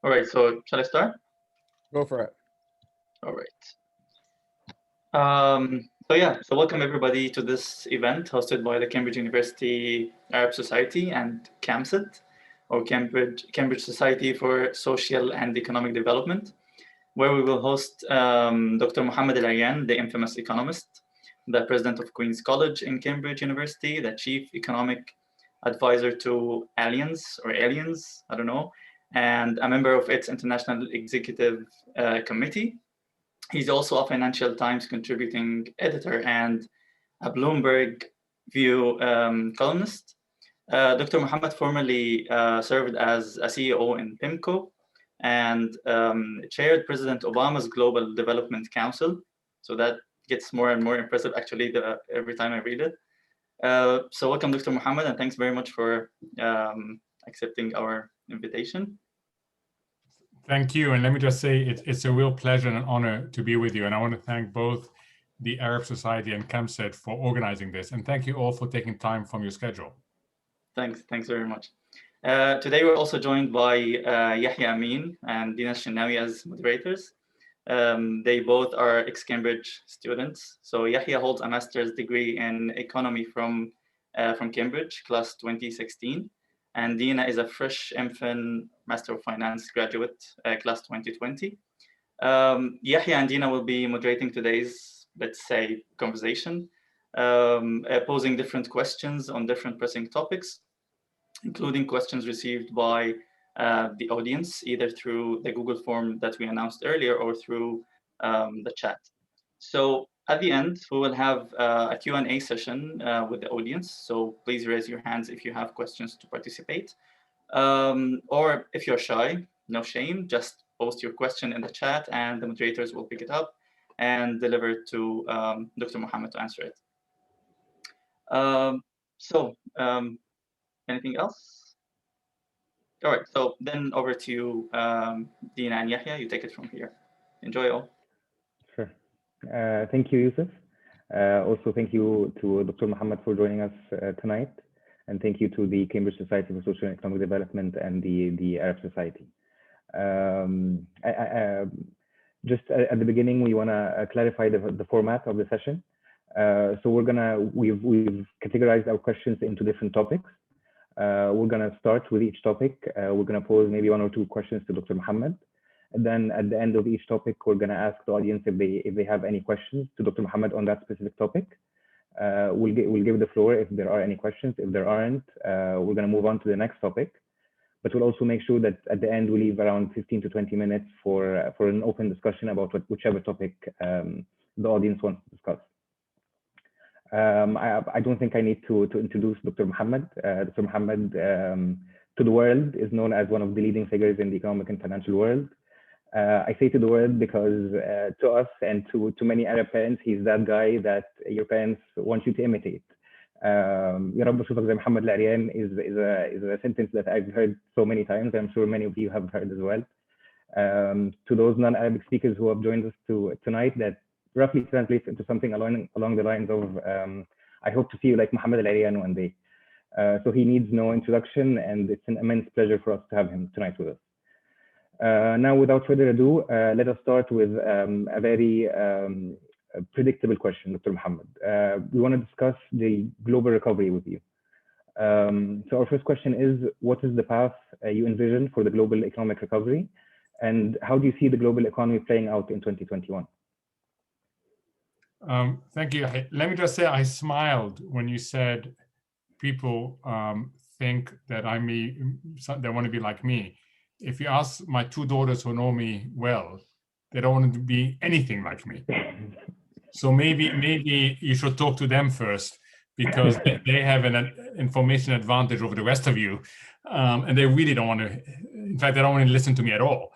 All right, so shall I start? Go for it. All right. So welcome everybody to this event hosted by the Cambridge University Arab Society and CAMSED, or Cambridge Society for Social and Economic Development, where we will host Dr. Mohamed El-Erian, the infamous economist, the president of Queen's College in Cambridge University, the chief economic advisor to Allianz, I don't know, and a member of its international executive committee. He's also a Financial Times contributing editor and a Bloomberg View columnist. Dr. Mohamed formerly served as a CEO in PIMCO and chaired President Obama's Global Development Council. So that gets more and more impressive, actually, every time I read it. So welcome, Dr. Mohamed, and thanks very much for accepting our invitation. Thank you. And let me just say, it's a real pleasure and an honor to be with you. And I want to thank both the Arab Society and CAMSED for organizing this. And thank you all for taking time from your schedule. Thanks very much. Today, we're also joined by Yahya Amin and Dina Shenawi as moderators. They both are ex-Cambridge students. So Yahya holds a master's degree in economy from Cambridge, class 2016. And Dina is a fresh MPhil Master of Finance graduate, class 2020. Yahya and Dina will be moderating today's, let's say, conversation, posing different questions on different pressing topics, including questions received by the audience, either through the Google form that we announced earlier or through the chat. So at the end, we will have a Q&A session with the audience. So please raise your hands if you have questions to participate. Or if you're shy, no shame, just post your question in the chat and the moderators will pick it up and deliver it to Dr. Mohamed to answer it. Anything else? All right, so then over to you, Dina and Yahya, you take it from here. Enjoy all. Sure. Thank you, Yusuf. Also, thank you to Dr. Mohamed for joining us tonight. And thank you to the Cambridge Society for Social and Economic Development and the Arab Society. Just at the beginning, we want to clarify the format of the session. So we've categorized our questions into different topics. We're going to start with each topic. We're going to pose maybe one or two questions to Dr. Mohamed. And then at the end of each topic, we're going to ask the audience if they have any questions to Dr. Mohamed on that specific topic. We'll give the floor if there are any questions. If there aren't, we're going to move on to the next topic. But we'll also make sure that at the end we leave around 15 to 20 minutes for an open discussion about whichever topic the audience wants to discuss. I don't think I need to introduce Dr. Mohamed. Dr. Mohamed, to the world, is known as one of the leading figures in the economic and financial world. I say to the world because to us and to many Arab parents, he's that guy that your parents want you to imitate. Ya Rabbi shufak zay Mohamed El-Erian is a sentence that I've heard so many times. I'm sure many of you have heard as well. To those non-Arabic speakers who have joined us tonight, that roughly translates into something along the lines of, I hope to see you like Mohamed El-Erian one day. So he needs no introduction, and it's an immense pleasure for us to have him tonight with us. Now, without further ado, let us start with a very predictable question, Dr. Mohamed. We want to discuss the global recovery with you. So our first question is, what is the path you envision for the global economic recovery? And how do you see the global economy playing out in 2021? Thank you. Let me just say, I smiled when you said people think that they want to be like me. If you ask my two daughters who know me well, they don't want to be anything like me. So maybe you should talk to them first, because they have an information advantage over the rest of you, and they really don't want to. In fact, they don't want to listen to me at all.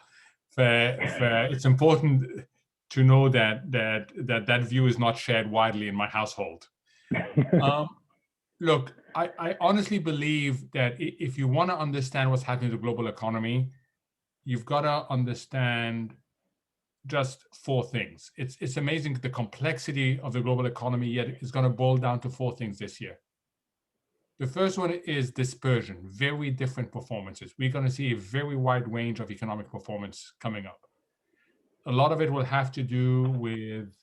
It's important to know that view is not shared widely in my household. Look, I honestly believe that if you want to understand what's happening to the global economy, you've got to understand just four things. It's amazing the complexity of the global economy, yet it's going to boil down to four things this year. The first one is dispersion, very different performances. We're going to see a very wide range of economic performance coming up. A lot of it will have to do with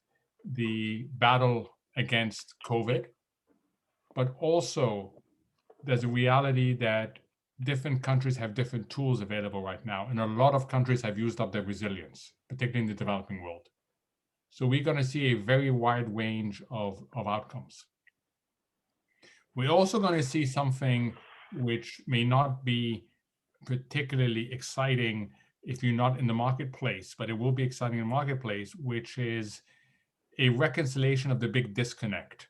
the battle against COVID, but also there's a reality that different countries have different tools available right now, and a lot of countries have used up their resilience, particularly in the developing world. So we're going to see a very wide range of outcomes. We're also going to see something which may not be particularly exciting if you're not in the marketplace, but it will be exciting in the marketplace, which is a reconciliation of the big disconnect.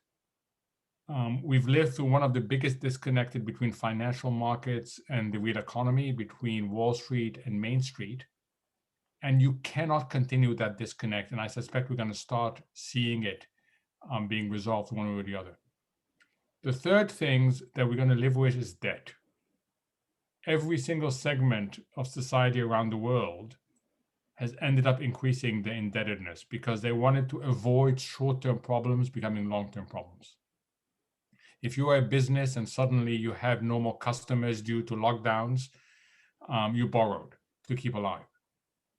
We've lived through one of the biggest disconnects between financial markets and the real economy, between Wall Street and Main Street. And you cannot continue that disconnect. And I suspect we're going to start seeing it being resolved one way or the other. The third things that we're going to live with is debt. Every single segment of society around the world has ended up increasing their indebtedness because they wanted to avoid short-term problems becoming long-term problems. If you are a business and suddenly you have no more customers due to lockdowns, you borrowed to keep alive.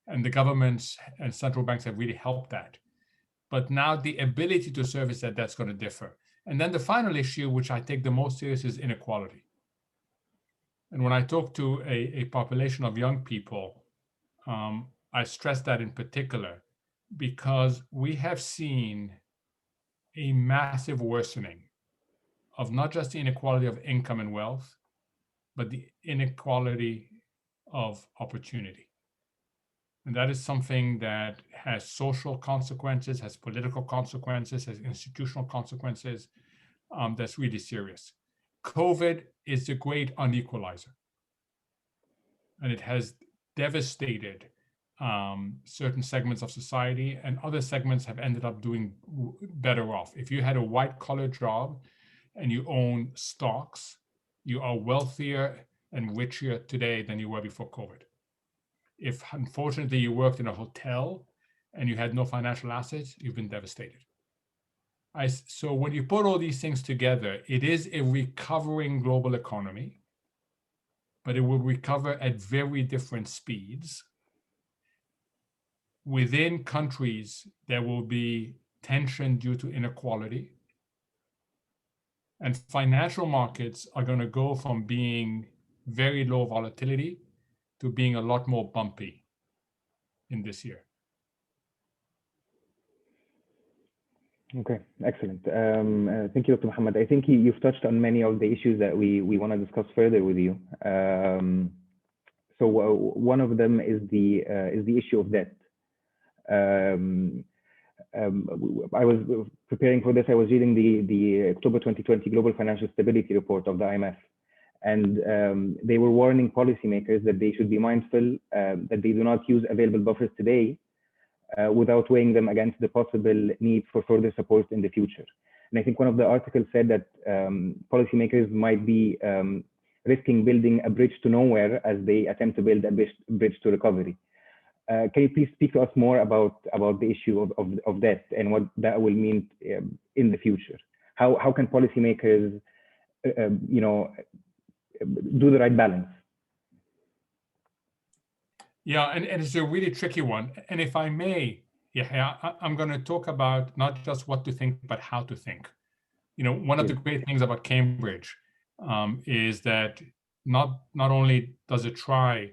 And the governments and central banks have really helped that. But now the ability to service that's going to differ. And then the final issue, which I take the most serious, is inequality. And when I talk to a population of young people, I stress that in particular, because we have seen a massive worsening of not just the inequality of income and wealth, but the inequality of opportunity. And that is something that has social consequences, has political consequences, has institutional consequences. That's really serious. COVID is a great unequalizer. And it has devastated certain segments of society, and other segments have ended up doing better off. If you had a white-collar job and you own stocks, you are wealthier and richer today than you were before COVID. If unfortunately you worked in a hotel and you had no financial assets, you've been devastated. So when you put all these things together, it is a recovering global economy, but it will recover at very different speeds. Within countries, there will be tension due to inequality. And financial markets are going to go from being very low volatility to being a lot more bumpy in this year. Okay, excellent. Thank you, Dr. Mohamed. I think you've touched on many of the issues that we want to discuss further with you. So one of them is the issue of debt. I was preparing for this. I was reading the October 2020 Global Financial Stability Report of the IMF, and they were warning policymakers that they should be mindful that they do not use available buffers today without weighing them against the possible need for further support in the future. And I think one of the articles said that policymakers might be risking building a bridge to nowhere as they attempt to build a bridge to recovery. Can you please speak to us more about the issue of debt and what that will mean in the future? How can policymakers, do the right balance? Yeah, and it's a really tricky one. And if I may, I'm going to talk about not just what to think, but how to think. One of the great things about Cambridge is that not only does it try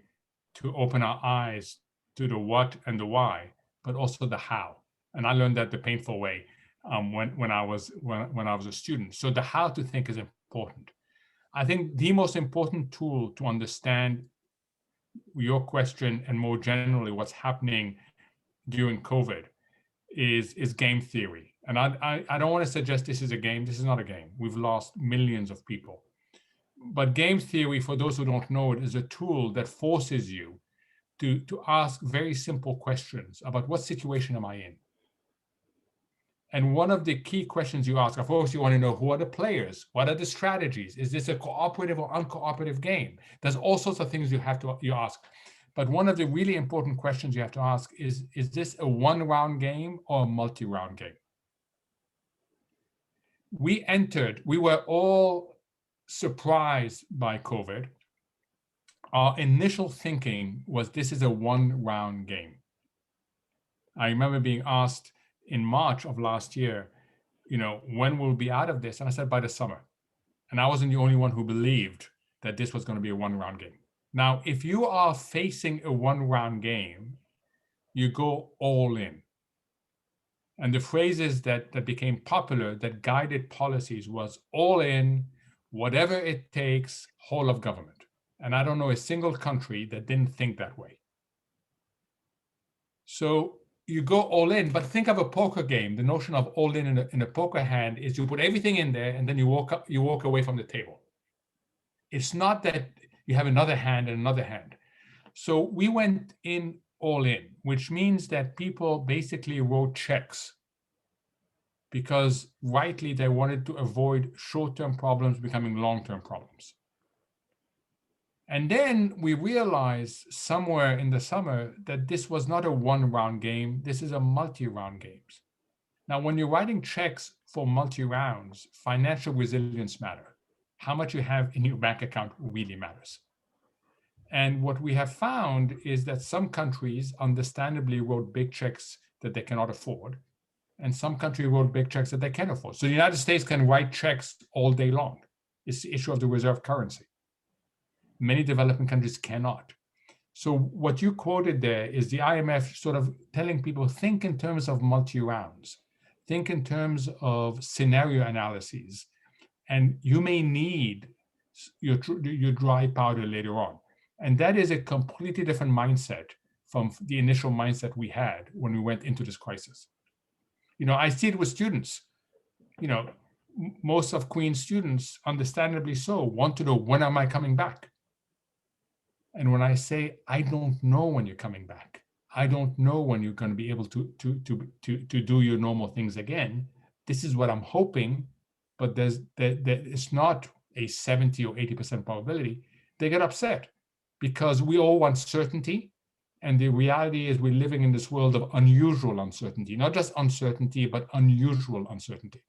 to open our eyes to the what and the why, but also the how. And I learned that the painful way when I was a student. So the how to think is important. I think the most important tool to understand your question and more generally what's happening during COVID is game theory. And I don't want to suggest this is a game. This is not a game. We've lost millions of people. But game theory, for those who don't know it, is a tool that forces you to ask very simple questions about what situation am I in? And one of the key questions you ask, of course, you want to know who are the players? What are the strategies? Is this a cooperative or uncooperative game? There's all sorts of things you ask. But one of the really important questions you have to ask is this a one-round game or a multi-round game? We were all surprised by COVID, our initial thinking was this is a one-round game. I remember being asked in March of last year, when we'll be out of this? And I said, by the summer. And I wasn't the only one who believed that this was going to be a one-round game. Now, if you are facing a one-round game, you go all in. And the phrases that became popular, that guided policies, was all in, whatever it takes, whole of government. And I don't know a single country that didn't think that way. So you go all in, but think of a poker game. The notion of all in a poker hand is you put everything in there and then you walk away from the table. It's not that you have another hand and another hand. So we went in all in, which means that people basically wrote checks because rightly they wanted to avoid short-term problems becoming long-term problems. And then we realized somewhere in the summer that this was not a one-round game, this is a multi-round game. Now, when you're writing checks for multi-rounds, financial resilience matters. How much you have in your bank account really matters. And what we have found is that some countries understandably wrote big checks that they cannot afford, and some countries wrote big checks that they can afford. So the United States can write checks all day long. It's the issue of the reserve currency. Many developing countries cannot. So what you quoted there is the IMF sort of telling people, think in terms of multi-rounds, think in terms of scenario analyses, and you may need your dry powder later on. And that is a completely different mindset from the initial mindset we had when we went into this crisis. I see it with students. Most of Queen's students, understandably so, want to know, when am I coming back? And when I say, I don't know when you're coming back, I don't know when you're going to be able to do your normal things again, this is what I'm hoping, but it's not a 70 or 80% probability. They get upset because we all want certainty. And the reality is we're living in this world of unusual uncertainty, not just uncertainty, but unusual uncertainty.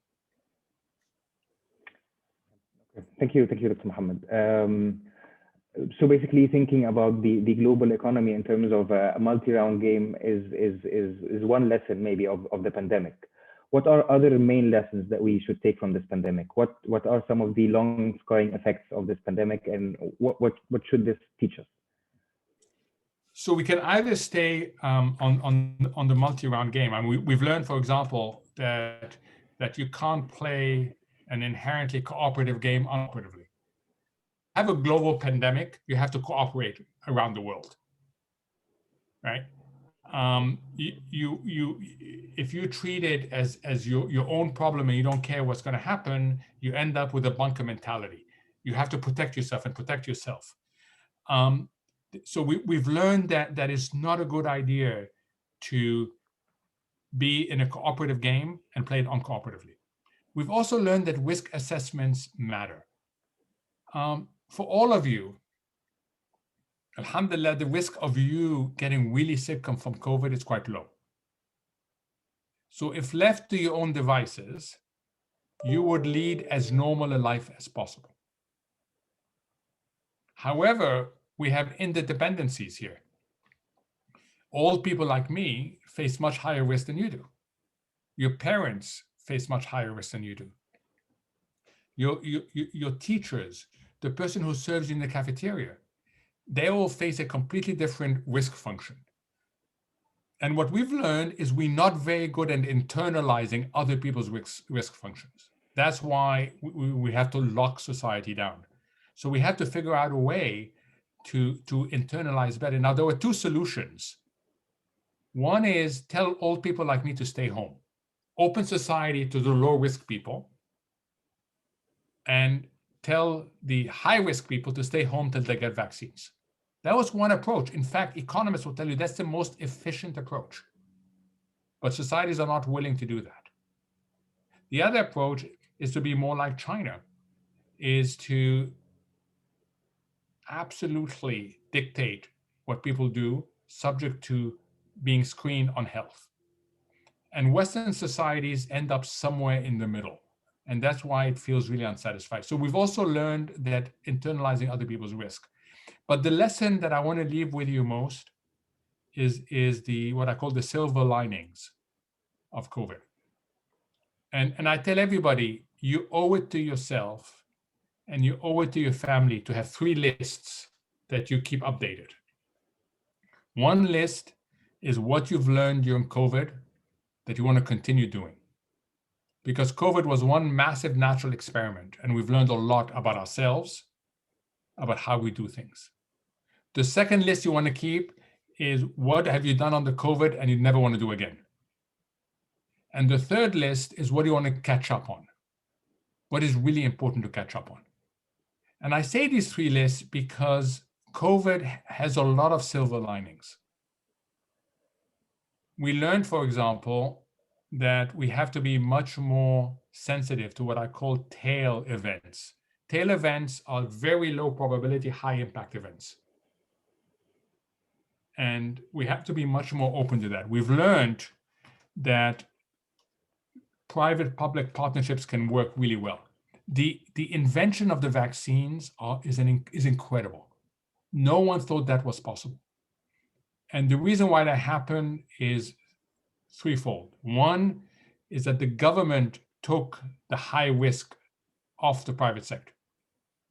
Thank you, Dr. Mohamed. So basically thinking about the global economy in terms of a multi-round game is one lesson maybe of the pandemic. What are other main lessons that we should take from this pandemic? What are some of the long scarring effects of this pandemic, and what should this teach us? So we can either stay on the multi-round game. I mean, we've learned, for example, that you can't play an inherently cooperative game uncooperatively. Have a global pandemic, you have to cooperate around the world, right? If you treat it as your own problem and you don't care what's going to happen, you end up with a bunker mentality. You have to protect yourself and protect yourself. So we've learned that it's not a good idea to be in a cooperative game and play it uncooperatively. We've also learned that risk assessments matter. For all of you, alhamdulillah, the risk of you getting really sick from COVID is quite low. So if left to your own devices, you would lead as normal a life as possible. However, we have interdependencies here. Old people like me face much higher risk than you do. Your parents face much higher risk than you do. Your teachers, the person who serves you in the cafeteria, they all face a completely different risk function. And what we've learned is we're not very good at internalizing other people's risk functions. That's why we have to lock society down. So we have to figure out a way to internalize better. Now, there were two solutions. One is tell old people like me to stay home, open society to the low-risk people, and tell the high-risk people to stay home till they get vaccines. That was one approach. In fact, economists will tell you that's the most efficient approach. But societies are not willing to do that. The other approach is to be more like China, is to absolutely dictate what people do, subject to being screened on health. And Western societies end up somewhere in the middle. And that's why it feels really unsatisfied. So we've also learned that internalizing other people's risk. But the lesson that I want to leave with you most is the what I call the silver linings of COVID. And I tell everybody, you owe it to yourself and you owe it to your family to have 3 lists that you keep updated. One list is what you've learned during COVID that you want to continue doing. Because COVID was one massive natural experiment, and we've learned a lot about ourselves, about how we do things. The second list you want to keep is what have you done on the COVID and you never want to do again. And the third list is what do you want to catch up on? What is really important to catch up on? And I say these 3 lists because COVID has a lot of silver linings. We learned, for example, that we have to be much more sensitive to what I call tail events. Tail events are very low probability, high impact events. And we have to be much more open to that. We've learned that private-public partnerships can work really well. The invention of the vaccines is incredible. No one thought that was possible. And the reason why that happened is threefold. One is that the government took the high risk off the private sector.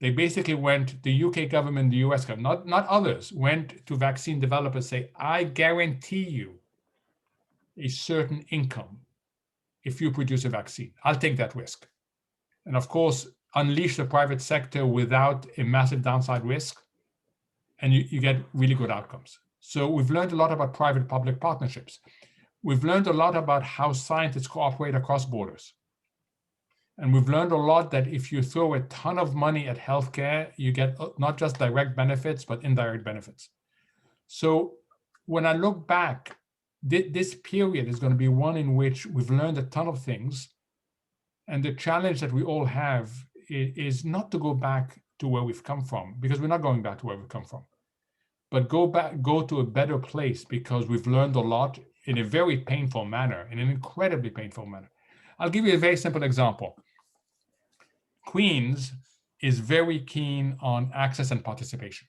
They basically went, the UK government, the US government, not others, went to vaccine developers, say, I guarantee you a certain income if you produce a vaccine. I'll take that risk. And of course, unleash the private sector without a massive downside risk, and you get really good outcomes. So we've learned a lot about private-public partnerships. We've learned a lot about how scientists cooperate across borders. And we've learned a lot that if you throw a ton of money at healthcare, you get not just direct benefits, but indirect benefits. So when I look back, this period is going to be one in which we've learned a ton of things. And the challenge that we all have is not to go back to where we've come from, because we're not going back to where we've come from, but go to a better place because we've learned a lot in a very painful manner, in an incredibly painful manner. I'll give you a very simple example. Queens is very keen on access and participation.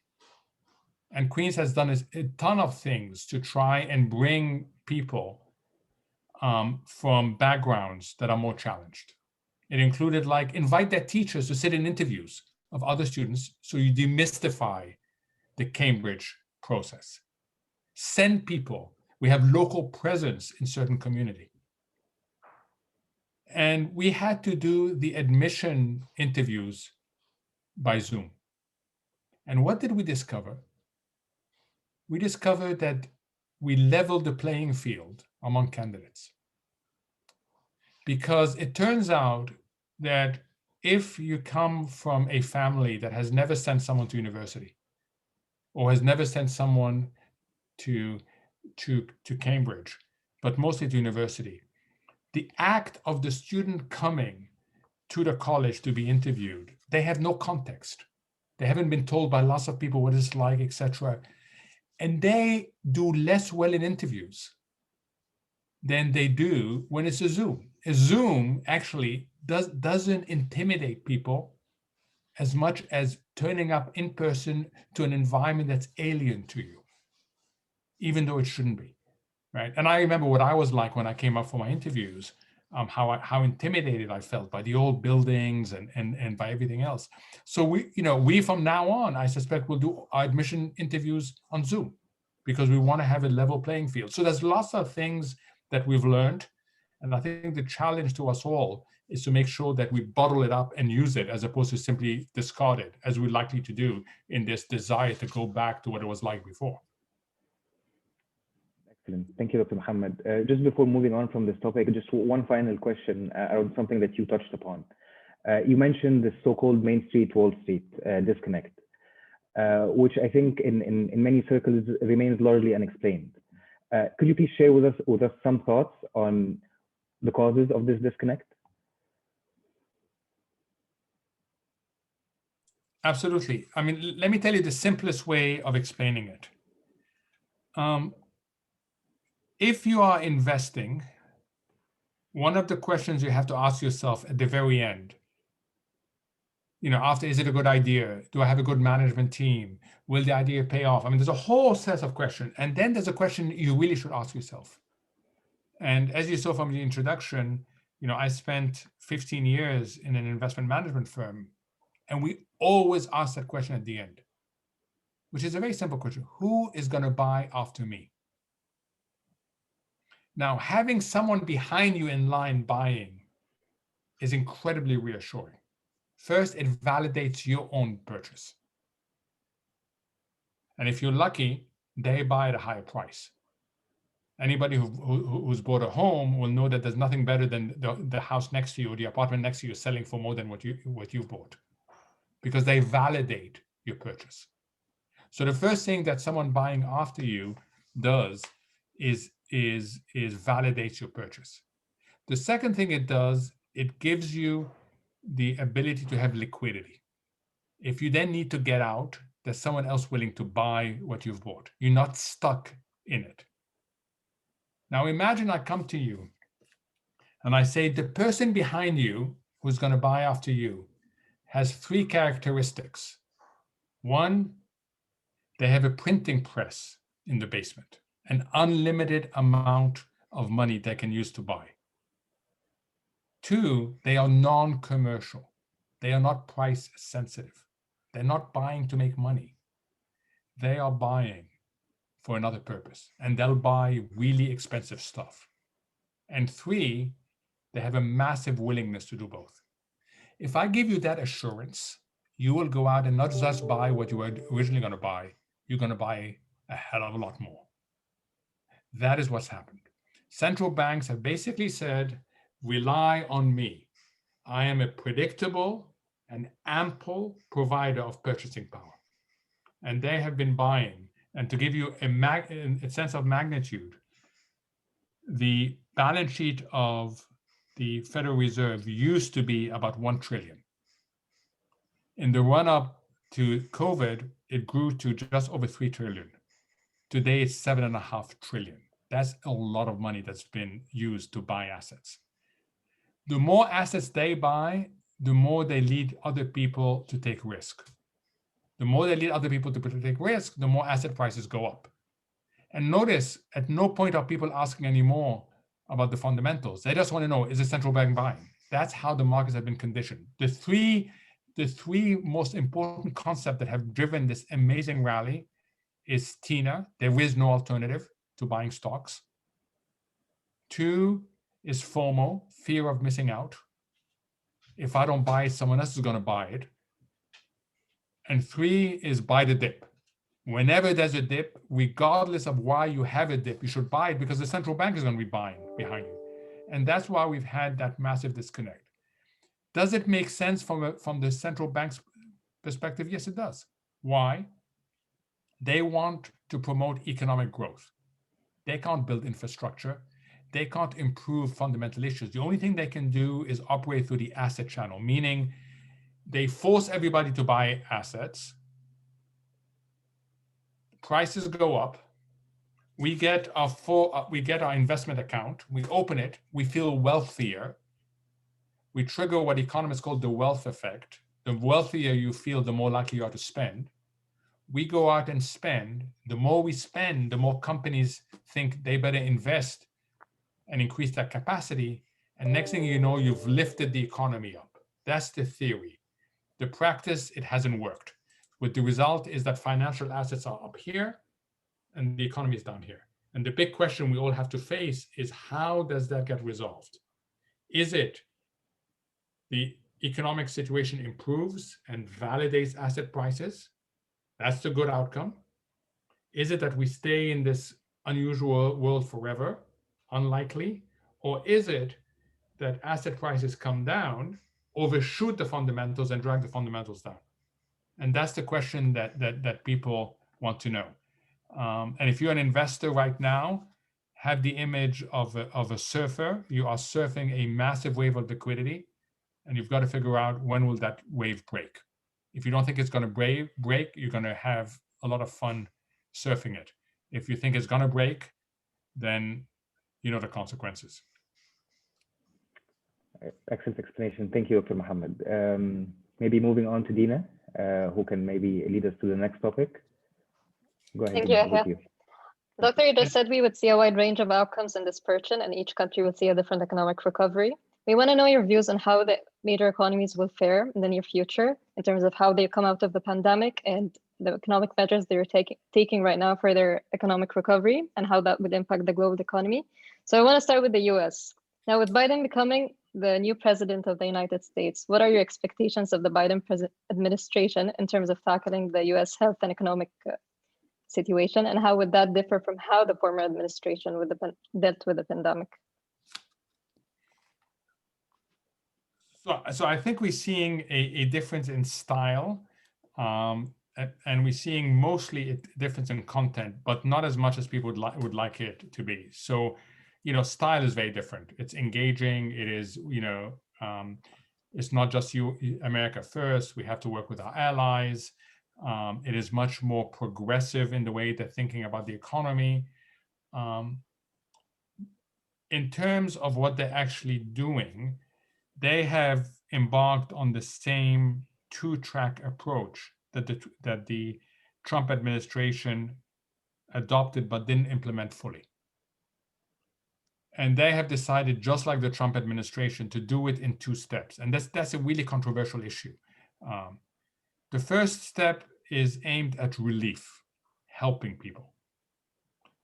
And Queens has done a ton of things to try and bring people from backgrounds that are more challenged. It included like invite their teachers to sit in interviews of other students so you demystify the Cambridge process. Send people. We have local presence in certain community. And we had to do the admission interviews by Zoom. And what did we discover? We discovered that we leveled the playing field among candidates. Because it turns out that if you come from a family that has never sent someone to university or has never sent someone to Cambridge, but mostly to university, the act of the student coming to the college to be interviewed, they have no context. They haven't been told by lots of people what it's like, etc. And they do less well in interviews than they do when it's a Zoom. A Zoom actually doesn't intimidate people as much as turning up in person to an environment that's alien to you, even though it shouldn't be, right? And I remember what I was like when I came up for my interviews, how intimidated I felt by the old buildings and by everything else. So we from now on, I suspect we'll do our admission interviews on Zoom because we want to have a level playing field. So there's lots of things that we've learned. And I think the challenge to us all is to make sure that we bottle it up and use it as opposed to simply discard it, as we're likely to do in this desire to go back to what it was like before. Excellent. Thank you, Dr. Mohamed. Just before moving on from this topic, just one final question around something that you touched upon. You mentioned the so-called Main Street, Wall Street disconnect, which I think in many circles remains largely unexplained. Could you please share with us some thoughts on the causes of this disconnect? Absolutely. I mean, let me tell you the simplest way of explaining it. If you are investing, one of the questions you have to ask yourself at the very end, after, is it a good idea? Do I have a good management team? Will the idea pay off? I mean, there's a whole set of questions. And then there's a question you really should ask yourself. And as you saw from the introduction, I spent 15 years in an investment management firm, and we always ask that question at the end, which is a very simple question. Who is going to buy after me? Now, having someone behind you in line buying is incredibly reassuring. First, it validates your own purchase. And if you're lucky, they buy at a higher price. Anybody who's bought a home will know that there's nothing better than the house next to you or the apartment next to you selling for more than what you bought, because they validate your purchase. So the first thing that someone buying after you does is validates your purchase. The second thing it does, it gives you the ability to have liquidity. If you then need to get out, there's someone else willing to buy what you've bought. You're not stuck in it. Now imagine I come to you and I say, the person behind you who's going to buy after you has 3 characteristics. 1, they have a printing press in the basement, an unlimited amount of money they can use to buy. 2, they are non-commercial. They are not price sensitive. They're not buying to make money. They are buying for another purpose, and they'll buy really expensive stuff. And 3, they have a massive willingness to do both. If I give you that assurance, you will go out and not just buy what you were originally going to buy, you're going to buy a hell of a lot more. That is what's happened. Central banks have basically said, rely on me. I am a predictable and ample provider of purchasing power. And they have been buying. And to give you a sense of magnitude, the balance sheet of the Federal Reserve used to be about 1 trillion. In the run-up to COVID, it grew to just over 3 trillion. Today, it's 7.5 trillion. That's a lot of money that's been used to buy assets. The more assets they buy, the more they lead other people to take risk. The more they lead other people to take risk, the more asset prices go up. And notice, at no point are people asking anymore about the fundamentals. They just want to know, is the central bank buying? That's how the markets have been conditioned. The three most important concepts that have driven this amazing rally is TINA, there is no alternative to buying stocks. 2 is FOMO, fear of missing out. If I don't buy it, someone else is going to buy it. And 3 is buy the dip. Whenever there's a dip, regardless of why you have a dip, you should buy it because the central bank is going to be buying behind you. And that's why we've had that massive disconnect. Does it make sense from the central bank's perspective? Yes, it does. Why? They want to promote economic growth. They can't build infrastructure. They can't improve fundamental issues. The only thing they can do is operate through the asset channel, meaning they force everybody to buy assets. Prices go up. We get our investment account. We open it. We feel wealthier. We trigger what economists call the wealth effect. The wealthier you feel, the more likely you are to spend. We go out and spend. The more we spend, the more companies think they better invest and increase their capacity. And next thing you know, you've lifted the economy up. That's the theory. The practice, it hasn't worked. What the result is that financial assets are up here and the economy is down here. And the big question we all have to face is, how does that get resolved? Is it the economic situation improves and validates asset prices? That's the good outcome. Is it that we stay in this unusual world forever? Unlikely. Or is it that asset prices come down, overshoot the fundamentals, and drag the fundamentals down? And that's the question that people want to know. And if you're an investor right now, have the image of a surfer. You are surfing a massive wave of liquidity, and you've got to figure out when will that wave break. If you don't think it's going to break, you're going to have a lot of fun surfing it. If you think it's going to break, then you know the consequences. Excellent explanation. Thank you, Dr. Mohammed. Maybe moving on to Dina, who can maybe lead us to the next topic. Go ahead. Thank you, Yahya. Doctor, you just said we would see a wide range of outcomes in this purchase, and each country would see a different economic recovery. We want to know your views on how the major economies will fare in the near future in terms of how they come out of the pandemic and the economic measures they're taking right now for their economic recovery and how that would impact the global economy. So I want to start with the US. Now, with Biden becoming the new president of the United States, what are your expectations of the Biden administration in terms of tackling the US health and economic situation, and how would that differ from how the former administration dealt with the pandemic? So I think we're seeing a difference in style, and we're seeing mostly a difference in content, but not as much as people would like it to be. So, style is very different. It's engaging. It is, it's not just America first. We have to work with our allies. It is much more progressive in the way they're thinking about the economy. In terms of what they're actually doing, they have embarked on the same two-track approach that the Trump administration adopted but didn't implement fully. And they have decided, just like the Trump administration, to do it in two steps. And that's a really controversial issue. The first step is aimed at relief, helping people.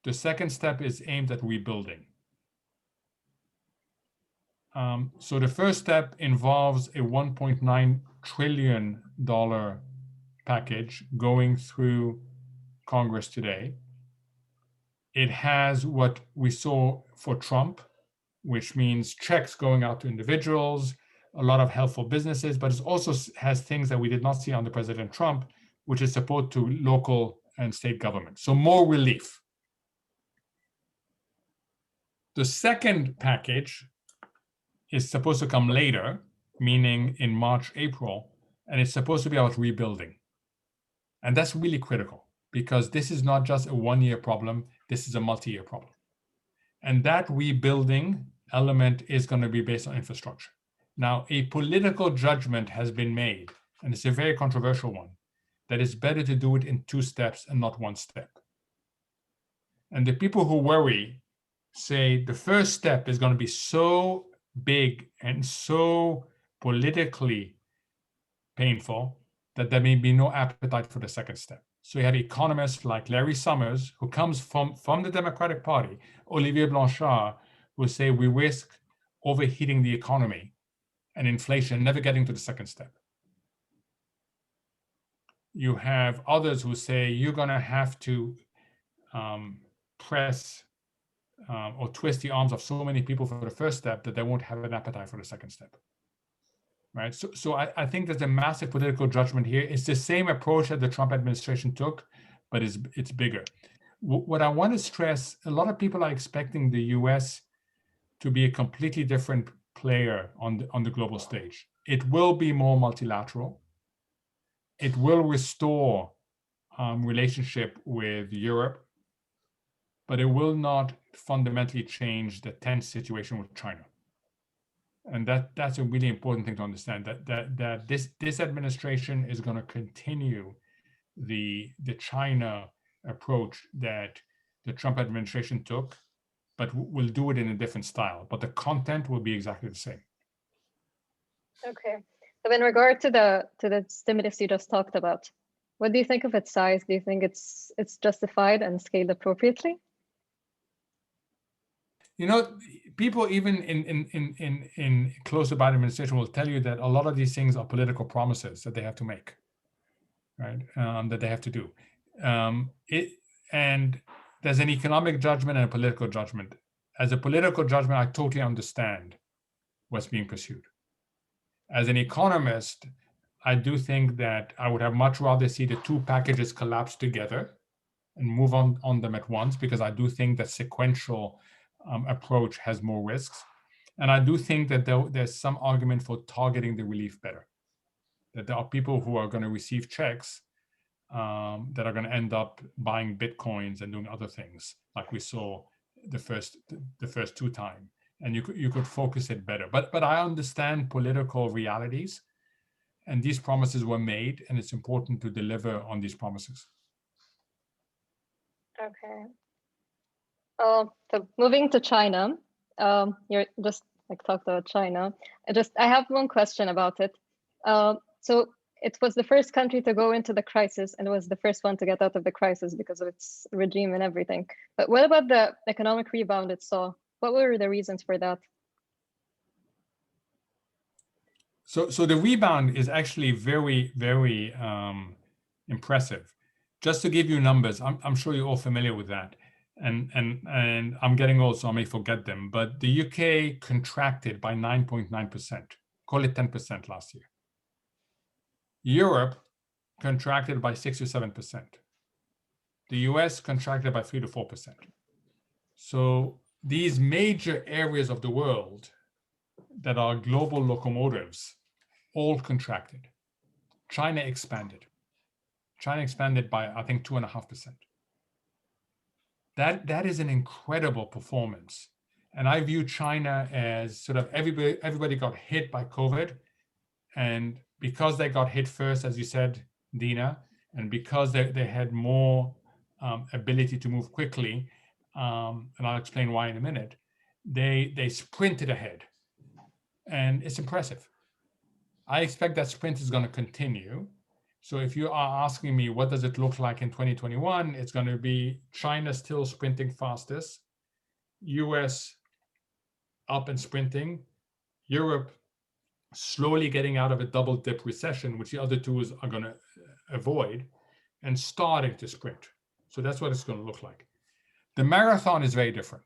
The second step is aimed at rebuilding. So the first step involves a $1.9 trillion package going through Congress today. It has what we saw for Trump, which means checks going out to individuals, a lot of helpful businesses, but it also has things that we did not see under President Trump, which is support to local and state government. So more relief. The second package is supposed to come later, meaning in March, April, and it's supposed to be about rebuilding. And that's really critical because this is not just a one-year problem, this is a multi-year problem. And that rebuilding element is going to be based on infrastructure. Now, a political judgment has been made, and it's a very controversial one, that it's better to do it in two steps and not one step. And the people who worry say the first step is going to be so big and so politically painful that there may be no appetite for the second step. So you have economists like Larry Summers, who comes from the Democratic Party, Olivier Blanchard, who say we risk overheating the economy and inflation, never getting to the second step. You have others who say you're going to have to press or twist the arms of so many people for the first step that they won't have an appetite for the second step. Right. So I think there's a massive political judgment here. It's the same approach that the Trump administration took, but it's bigger. What I want to stress, a lot of people are expecting the US to be a completely different player on the global stage. It will be more multilateral. It will restore relationship with Europe, but it will not fundamentally change the tense situation with China. And that's a really important thing to understand, that this administration is going to continue the China approach that the Trump administration took, but will do it in a different style. But the content will be exactly the same. Okay. So in regard to the stimulus you just talked about, what do you think of its size? Do you think it's justified and scaled appropriately? People even in close to Biden administration will tell you that a lot of these things are political promises that they have to make, right? That they have to do. And there's an economic judgment and a political judgment. As a political judgment, I totally understand what's being pursued. As an economist, I do think that I would have much rather see the two packages collapse together and move on them at once, because I do think that sequential approach has more risks. And I do think that there's some argument for targeting the relief better, that there are people who are going to receive checks that are going to end up buying Bitcoins and doing other things, like we saw the first two times. and you could focus it better. But I understand political realities, and these promises were made, and it's important to deliver on these promises. Okay. So moving to China, you're just like talked about China. I have one question about it. So it was the first country to go into the crisis, and it was the first one to get out of the crisis because of its regime and everything. But what about the economic rebound it saw? What were the reasons for that? So the rebound is actually very, very impressive. Just to give you numbers, I'm sure you're all familiar with that. And I'm getting old, so I may forget them. But the UK contracted by 9.9%, call it 10% last year. Europe contracted by 6 or 7%. The US contracted by 3 to 4%. So these major areas of the world that are global locomotives all contracted. China expanded. China expanded by, I think, 2.5%. That is an incredible performance. And I view China as sort of everybody got hit by COVID. And because they got hit first, as you said, Dina, and because they had more ability to move quickly, and I'll explain why in a minute, they sprinted ahead. And it's impressive. I expect that sprint is going to continue. So if you are asking me, what does it look like in 2021? It's going to be China still sprinting fastest, US up and sprinting, Europe slowly getting out of a double dip recession, which the other two are going to avoid, and starting to sprint. So that's what it's going to look like. The marathon is very different.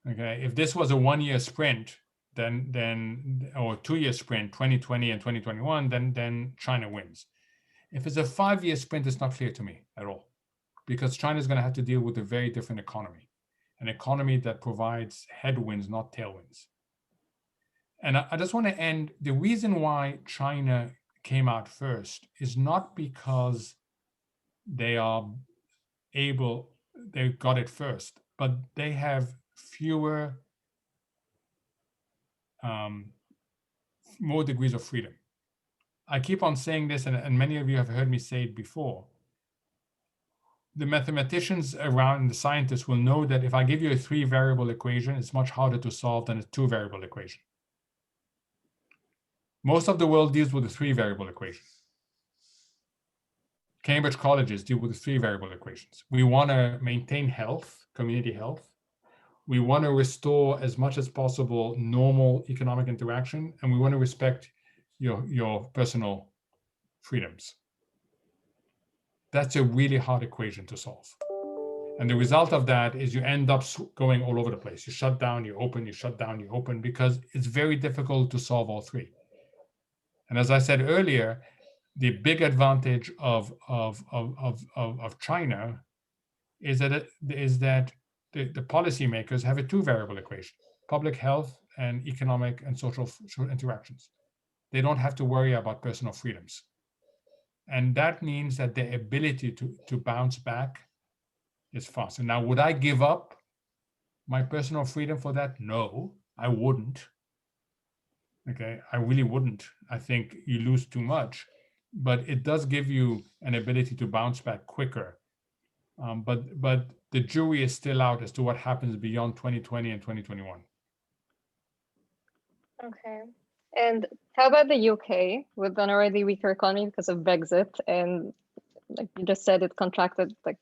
Okay, if this was a 1-year sprint, then or 2-year sprint, 2020 and 2021, then China wins. If it's a 5-year sprint, it's not clear to me at all, because China is going to have to deal with a very different economy, an economy that provides headwinds, not tailwinds. And I just want to end. The reason why China came out first is not because they got it first, but they have fewer more degrees of freedom. I keep on saying this, and many of you have heard me say it before. The mathematicians around, the scientists will know that if I give you a 3-variable equation, it's much harder to solve than a 2-variable equation. Most of the world deals with a 3-variable equation. Cambridge colleges deal with the 3-variable equations. We want to maintain health, community health. We want to restore as much as possible normal economic interaction, and we want to respect your personal freedoms. That's a really hard equation to solve. And the result of that is you end up going all over the place. You shut down, you open, you shut down, you open, because it's very difficult to solve all three. And as I said earlier, the big advantage of China is that the policymakers have a 2-variable equation: public health and economic and social interactions. They don't have to worry about personal freedoms. And that means that their ability to bounce back is faster. Now, would I give up my personal freedom for that? No, I wouldn't. Okay, I really wouldn't. I think you lose too much, but it does give you an ability to bounce back quicker. But the jury is still out as to what happens beyond 2020 and 2021. Okay. And how about the UK with an already weaker economy because of Brexit? And like you just said, it contracted like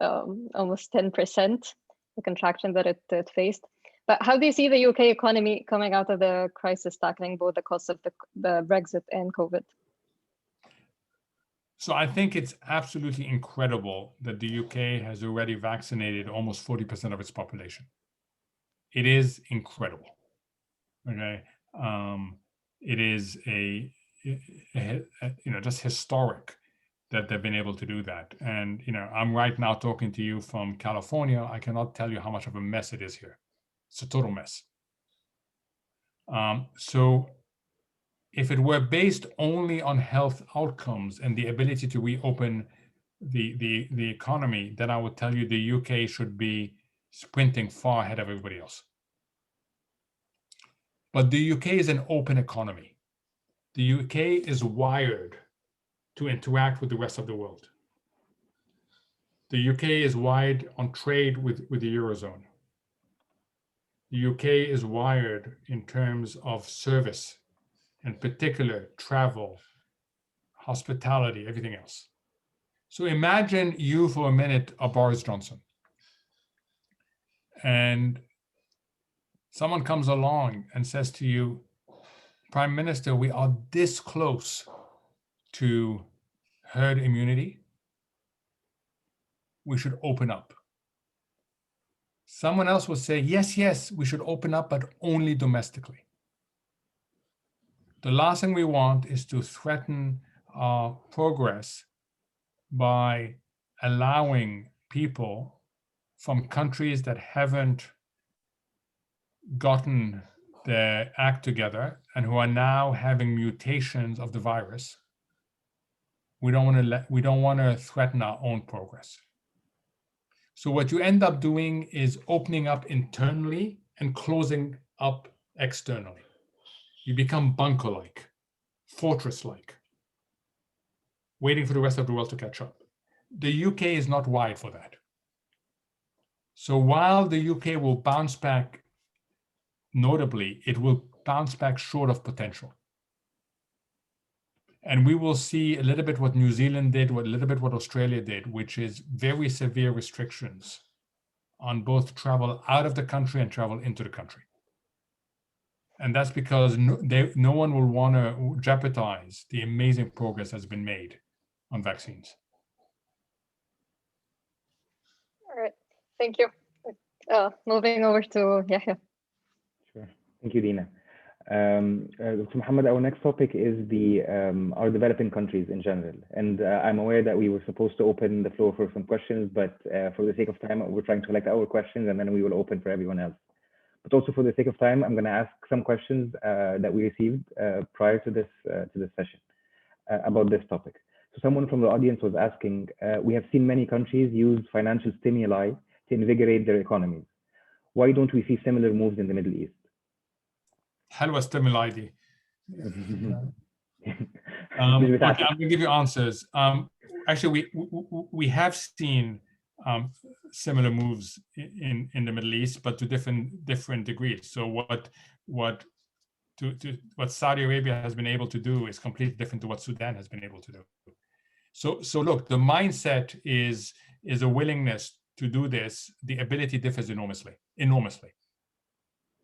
almost 10%, the contraction that it faced. But how do you see the UK economy coming out of the crisis, tackling both the costs of the Brexit and COVID? So I think it's absolutely incredible that the UK has already vaccinated almost 40% of its population. It is incredible. Okay, it is just historic that they've been able to do that. And I'm right now talking to you from California. I cannot tell you how much of a mess it is here. It's a total mess. So if it were based only on health outcomes and the ability to reopen the economy, then I would tell you the UK should be sprinting far ahead of everybody else. But the UK is an open economy. The UK is wired to interact with the rest of the world. The UK is wired on trade with the Eurozone. The UK is wired in terms of service, in particular travel, hospitality, everything else. So imagine you for a minute are Boris Johnson, and someone comes along and says to you, Prime Minister, we are this close to herd immunity. We should open up. Someone else will say, yes, yes, we should open up, but only domestically. The last thing we want is to threaten our progress by allowing people from countries that haven't gotten their act together and who are now having mutations of the virus. We don't want to threaten our own progress. So what you end up doing is opening up internally and closing up externally. You become bunker-like, fortress-like, waiting for the rest of the world to catch up. The UK is not wired for that. So while the UK will bounce back notably, it will bounce back short of potential. And we will see a little bit what New Zealand did, a little bit what Australia did, which is very severe restrictions on both travel out of the country and travel into the country. And that's because no one will want to jeopardize the amazing progress that's been made on vaccines. All right, thank you. Moving over to Yahya. Sure, thank you, Dina. Dr. Mohamed, our next topic is our developing countries in general. And I'm aware that we were supposed to open the floor for some questions, but for the sake of time, we're trying to collect our questions and then we will open for everyone else. But also for the sake of time, I'm going to ask some questions that we received prior to this session about this topic. So someone from the audience was asking, we have seen many countries use financial stimuli to invigorate their economies. Why don't we see similar moves in the Middle East? Halwa stimuli. I'm going to give you answers. Actually, we have seen similar moves in the Middle East, but to different degrees. So what Saudi Arabia has been able to do is completely different to what Sudan has been able to do. So look, the mindset is a willingness to do this. The ability differs enormously.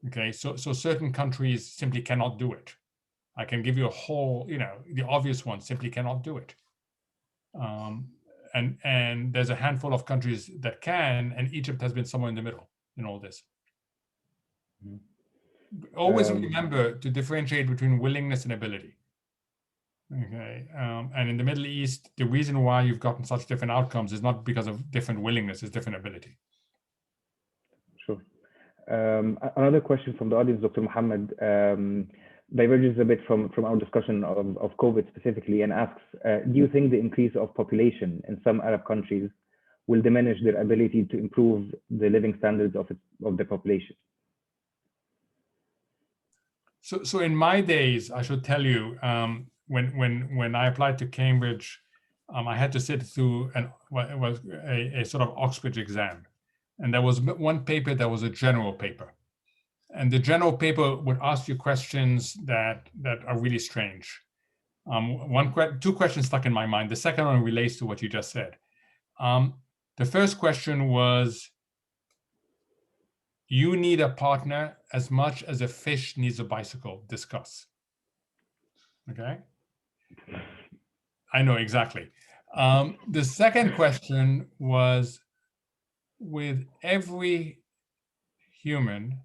Okay, so certain countries simply cannot do it. I can give you a whole, the obvious one simply cannot do it. And there's a handful of countries that can, and Egypt has been somewhere in the middle in all this. Always remember to differentiate between willingness and ability. Okay, and in the Middle East, the reason why you've gotten such different outcomes is not because of different willingness, it's different ability. Sure. Another question from the audience, Dr. Mohamed, diverges a bit from our discussion of COVID specifically and asks, do you think the increase of population in some Arab countries will diminish their ability to improve the living standards of the population? So in my days, I should tell you, when I applied to Cambridge, I had to sit through what was a sort of Oxbridge exam. And there was one paper that was a general paper. And the general paper would ask you questions that are really strange. Two questions stuck in my mind. The second one relates to what you just said. The first question was, you need a partner as much as a fish needs a bicycle. Discuss. Okay? I know exactly. The second question was, with every human,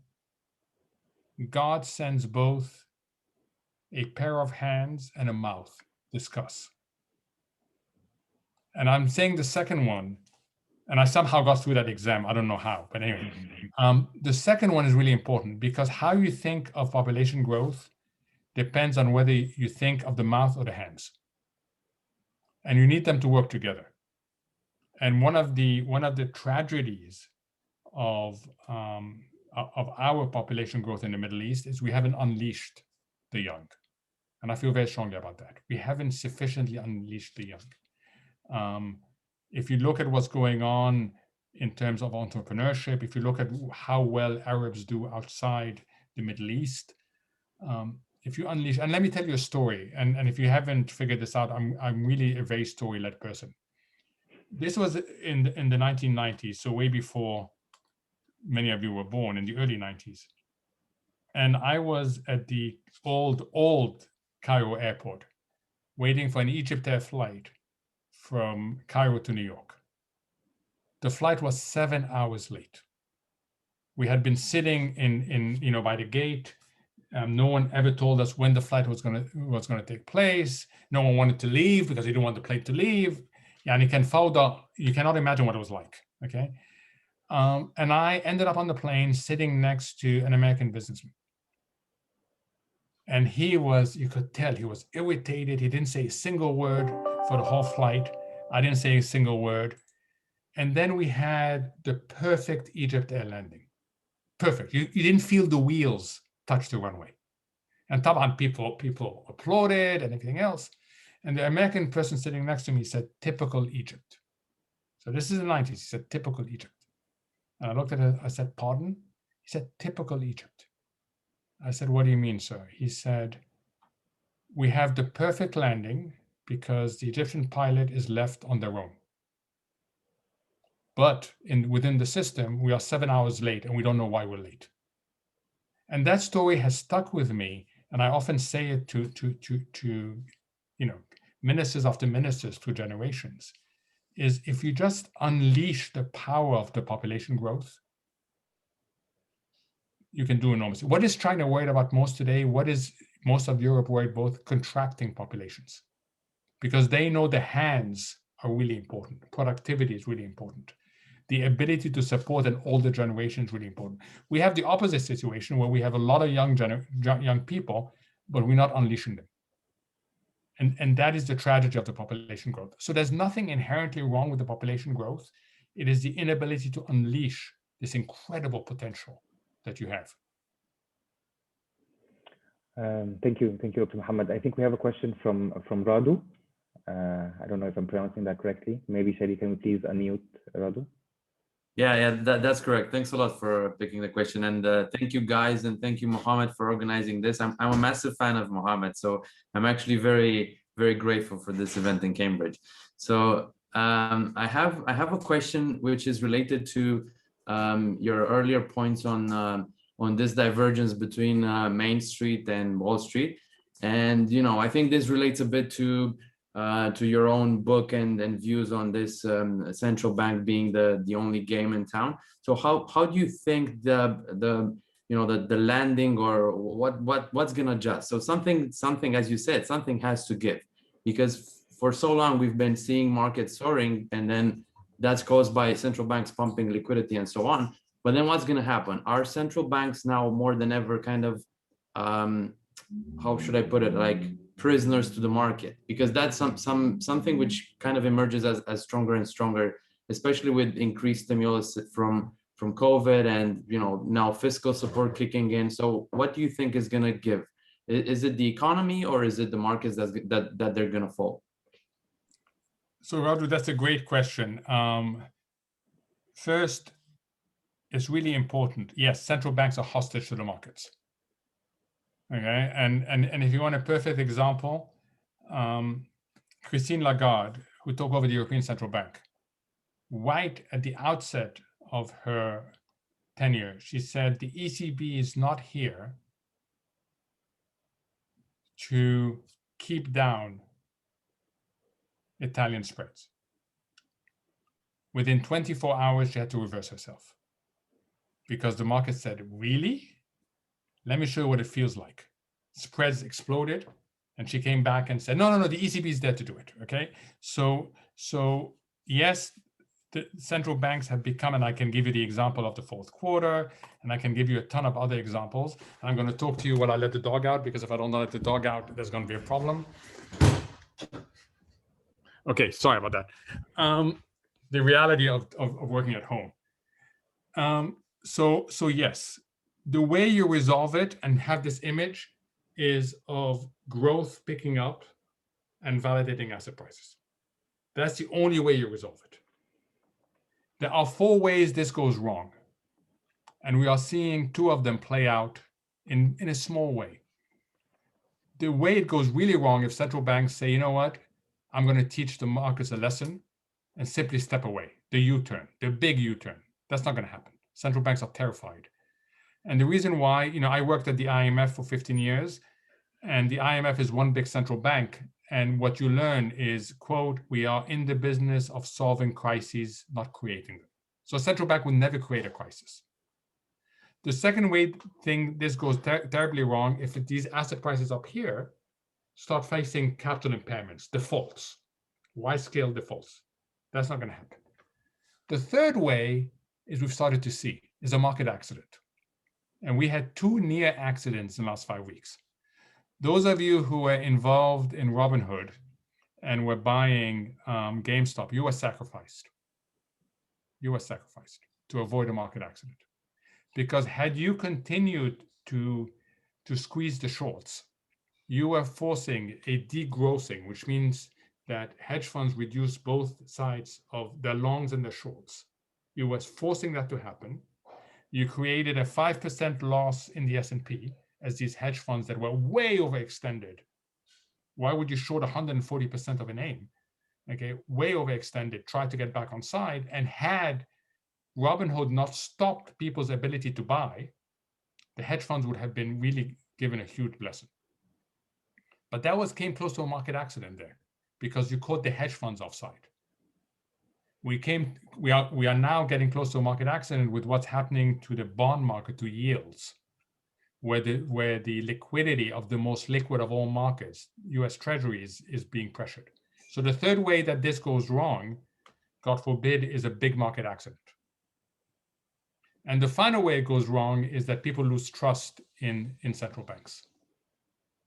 God sends both a pair of hands and a mouth. Discuss. And I'm saying the second one, and I somehow got through that exam. I don't know how, but anyway. The second one is really important because how you think of population growth depends on whether you think of the mouth or the hands. And you need them to work together. And one of the tragedies of of our population growth in the Middle East is we haven't unleashed the young. And I feel very strongly about that. We haven't sufficiently unleashed the young. If you look at what's going on in terms of entrepreneurship, if you look at how well Arabs do outside the Middle East, if you unleash, and let me tell you a story, and if you haven't figured this out, I'm really a very story-led person. This was in the 1990s, so way before many of you were born, in the early 90s. And I was at the old Cairo airport, waiting for an Egyptair flight from Cairo to New York. The flight was 7 hours late. We had been sitting in by the gate. No one ever told us when the flight was going to take place. No one wanted to leave because they didn't want the plane to leave. And you cannot imagine what it was like. Okay, and I ended up on the plane sitting next to an American businessman. And you could tell he was irritated. He didn't say a single word for the whole flight. I didn't say a single word. And then we had the perfect Egyptair landing. Perfect. You didn't feel the wheels touch the runway. And taban, people applauded and everything else. And the American person sitting next to me said, typical Egypt. So this is the 90s. He said, typical Egypt. And I looked at it, I said, pardon? He said, typical Egypt. I said, what do you mean, sir? He said, we have the perfect landing because the Egyptian pilot is left on their own. But within the system, we are 7 hours late and we don't know why we're late. And that story has stuck with me. And I often say it to ministers after ministers through generations, is if you just unleash the power of the population growth, you can do enormously. What is China worried about most today? What is most of Europe worried about? Contracting populations. Because they know the hands are really important. Productivity is really important. The ability to support an older generation is really important. We have the opposite situation where we have a lot of young people, but we're not unleashing them. And that is the tragedy of the population growth. So there's nothing inherently wrong with the population growth. It is the inability to unleash this incredible potential that you have. Thank you, Dr. Mohamed. I think we have a question from Radu. I don't know if I'm pronouncing that correctly. Maybe Shadi, can we please unmute Radu? Yeah, that's correct. Thanks a lot for picking the question, and thank you guys, and thank you Mohamed for organizing this. I'm a massive fan of Mohamed, so I'm actually very, very grateful for this event in Cambridge. So I have a question which is related to your earlier points on this divergence between Main Street and Wall Street, and I think this relates a bit to your own book and views on this central bank being the only game in town. So how do you think the landing, or what's gonna adjust? So something as you said, something has to give, because for so long we've been seeing markets soaring, and then that's caused by central banks pumping liquidity and so on. But then what's gonna happen? Are central banks now more than ever kind of how should I put it, like prisoners to the market? Because that's something which kind of emerges as stronger and stronger, especially with increased stimulus from COVID and now fiscal support kicking in. So what do you think is going to give? Is it the economy, or is it the markets that they're going to fall? So Radu, that's a great question. First, it's really important. Yes, central banks are hostage to the markets. Okay, and if you want a perfect example, Christine Lagarde, who took over the European Central Bank, right at the outset of her tenure, she said the ECB is not here to keep down Italian spreads. Within 24 hours, she had to reverse herself because the market said, really? Let me show you what it feels like. Spreads exploded, and she came back and said, no, the ECB is there to do it, okay? So yes, the central banks have become, and I can give you the example of the fourth quarter, and I can give you a ton of other examples. I'm going to talk to you while I let the dog out, because if I don't let the dog out, there's going to be a problem. Okay, sorry about that. The reality of working at home. So yes, the way you resolve it and have this image is of growth picking up and validating asset prices. That's the only way you resolve it. There are 4 ways this goes wrong. And we are seeing 2 of them play out in a small way. The way it goes really wrong if central banks say, you know what, I'm going to teach the markets a lesson and simply step away. The U-turn, the big U-turn. That's not going to happen. Central banks are terrified. And the reason why, I worked at the IMF for 15 years, and the IMF is one big central bank. And what you learn is, quote, we are in the business of solving crises, not creating them. So a central bank will never create a crisis. The second way this goes terribly wrong, if these asset prices up here start facing capital impairments, defaults, wide-scale defaults. That's not going to happen. The third way is we've started to see is a market accident. And we had 2 near accidents in the last 5 weeks. Those of you who were involved in Robinhood and were buying GameStop, you were sacrificed. You were sacrificed to avoid a market accident. Because had you continued to squeeze the shorts, you were forcing a degrossing, which means that hedge funds reduce both sides of the longs and the shorts. You were forcing that to happen. You created a 5% loss in the S&P as these hedge funds that were way overextended. Why would you short 140% of a name? Okay, way overextended, tried to get back on side, and had Robinhood not stopped people's ability to buy, the hedge funds would have been really given a huge blessing. But that came close to a market accident there because you caught the hedge funds offside. We are now getting close to a market accident with what's happening to the bond market, to yields, where the liquidity of the most liquid of all markets, US Treasuries, is being pressured. So the third way that this goes wrong, God forbid, is a big market accident. And the final way it goes wrong is that people lose trust in central banks.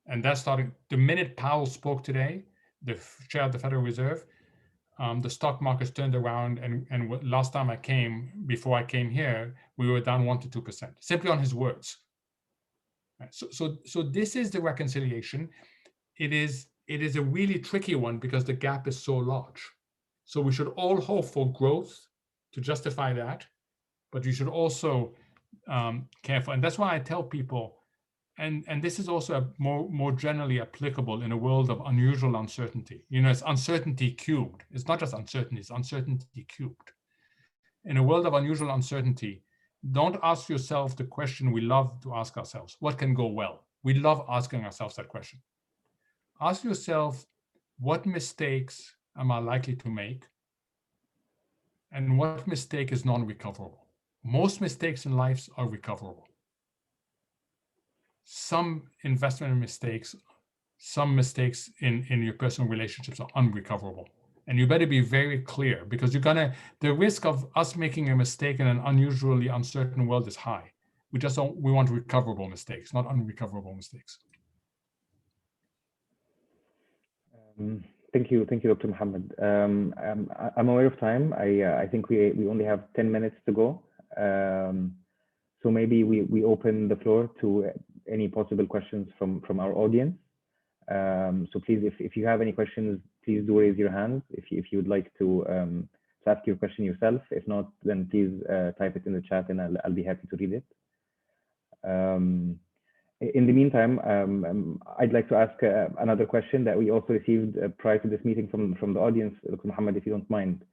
And that's starting the minute Powell spoke today, the chair of the Federal Reserve, the stock markets turned around, and last time before I came here, we were down 1 to 2%, simply on his words. So this is the reconciliation. It is a really tricky one because the gap is so large. So we should all hope for growth to justify that, but you should also careful. And that's why I tell people, and this is also more generally applicable in a world of unusual uncertainty. It's uncertainty cubed. It's not just uncertainty, it's uncertainty cubed. In a world of unusual uncertainty, don't ask yourself the question we love to ask ourselves: what can go well? We love asking ourselves that question. Ask yourself, what mistakes am I likely to make? And what mistake is non-recoverable? Most mistakes in life are recoverable. Some investment mistakes, some mistakes in your personal relationships are unrecoverable. And you better be very clear, because the risk of us making a mistake in an unusually uncertain world is high. We want recoverable mistakes, not unrecoverable mistakes. Thank you, Dr. Mohamed. I'm aware of time. I think we only have 10 minutes to go. So maybe we open the floor to any possible questions from our audience. So please, if you have any questions, please do raise your hand if you would like to ask your question yourself. If not, then please type it in the chat and I'll be happy to read it. In the meantime, I'd like to ask another question that we also received prior to this meeting from the audience, Dr. Mohamed, if you don't mind.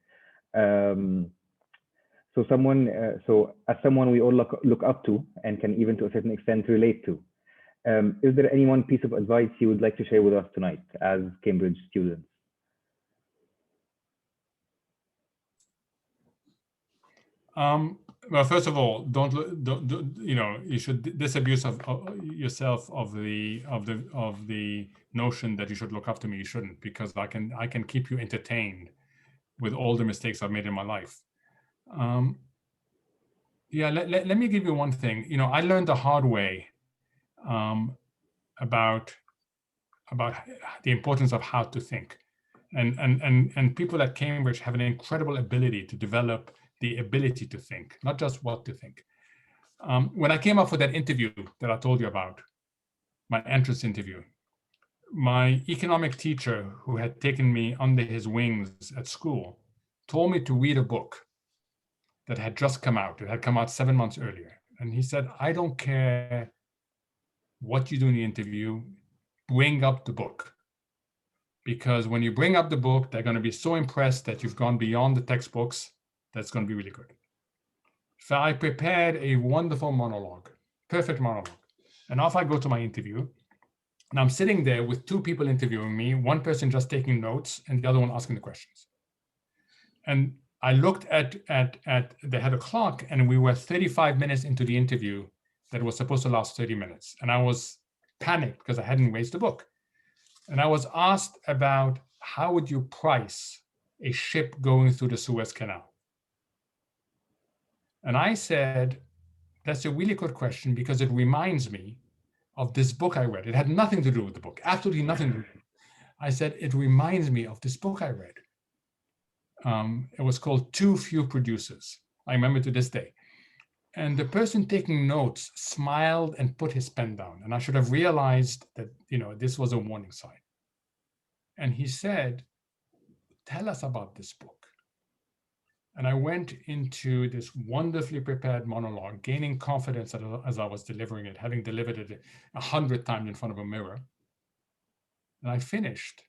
So as someone we all look up to and can even to a certain extent relate to, is there any one piece of advice you would like to share with us tonight as Cambridge students? Well, first of all, don't you should disabuse of yourself of the notion that you should look up to me. You shouldn't, because I can keep you entertained with all the mistakes I've made in my life. Let me give you one thing. I learned the hard way about the importance of how to think, and people at Cambridge have an incredible ability to develop the ability to think, not just what to think. When I came up for that interview that I told you about, my entrance interview, my economic teacher, who had taken me under his wings at school, told me to read a book that had just come out. It had come out 7 months earlier. And he said, I don't care what you do in the interview, bring up the book. Because when you bring up the book, they're going to be so impressed that you've gone beyond the textbooks. That's going to be really good. So I prepared a wonderful monologue, perfect monologue. And off I go to my interview. And I'm sitting there with two people interviewing me, one person just taking notes and the other one asking the questions. And I looked at they had a clock, and we were 35 minutes into the interview that was supposed to last 30 minutes. And I was panicked because I hadn't raised the book. And I was asked about how would you price a ship going through the Suez Canal? And I said, that's a really good question because it reminds me of this book I read. It had nothing to do with the book, absolutely nothing to do with it. I said, it reminds me of this book I read. It was called Too Few Producers. I remember to this day. And the person taking notes smiled and put his pen down. And I should have realized that, this was a warning sign. And he said, tell us about this book. And I went into this wonderfully prepared monologue, gaining confidence as I was delivering it, having delivered it 100 times in front of a mirror. And I finished.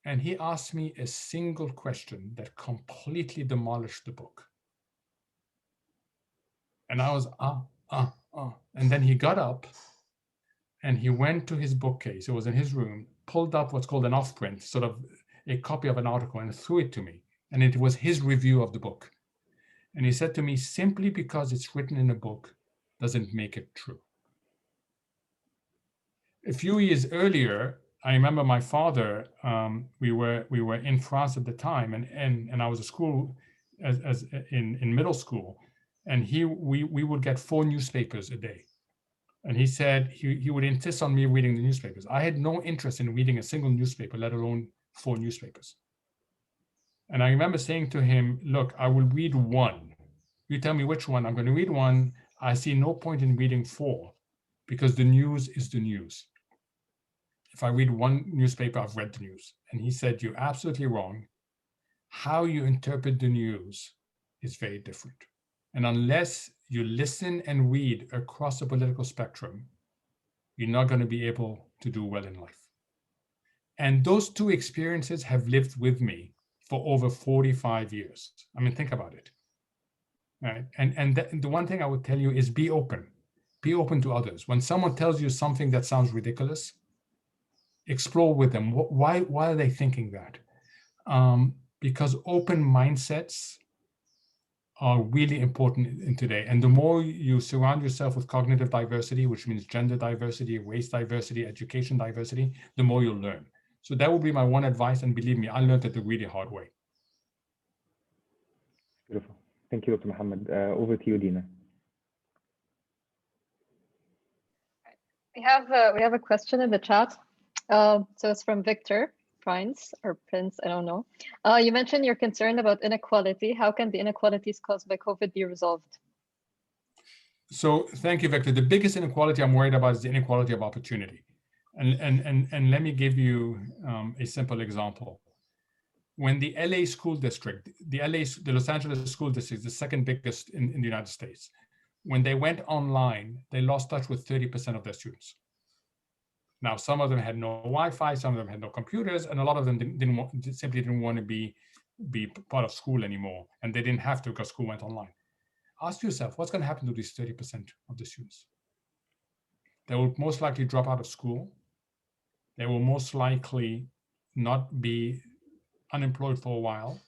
And he asked me a single question that completely demolished the book. And I was, And then he got up and he went to his bookcase. It was in his room, pulled up what's called an off-print, sort of a copy of an article, and threw it to me. And it was his review of the book. And he said to me, simply because it's written in a book doesn't make it true. A few years earlier, I remember my father, we were in France at the time, and I was at school as in middle school, and we would get 4 newspapers a day. And he said he would insist on me reading the newspapers. I had no interest in reading a single newspaper, let alone 4 newspapers. And I remember saying to him, look, I will read one. You tell me which one. I'm going to read one. I see no point in reading 4 because the news is the news. If I read one newspaper, I've read the news. And he said, you're absolutely wrong. How you interpret the news is very different. And unless you listen and read across the political spectrum, you're not going to be able to do well in life. And those 2 experiences have lived with me for over 45 years. I mean, think about it. Right? And the one thing I would tell you is be open. Be open to others. When someone tells you something that sounds ridiculous, explore with them. Why are they thinking that? Because open mindsets are really important in today. And the more you surround yourself with cognitive diversity, which means gender diversity, race diversity, education diversity, the more you'll learn. So that would be my one advice. And believe me, I learned it the really hard way. Beautiful. Thank you, Dr. Mohamed. Over to you, Dina. We have a question in the chat. So it's from Victor Prince or Prince, I don't know. You mentioned you're concerned about inequality. How can the inequalities caused by COVID be resolved? So thank you, Victor. The biggest inequality I'm worried about is the inequality of opportunity. And let me give you a simple example. When the LA school district, the Los Angeles school district, the second biggest in the United States, when they went online, they lost touch with 30% of their students. Now, some of them had no Wi-Fi, some of them had no computers, and a lot of them simply didn't want to be part of school anymore, and they didn't have to because school went online. Ask yourself, what's going to happen to these 30% of the students? They will most likely drop out of school. They will most likely not be unemployed for a while.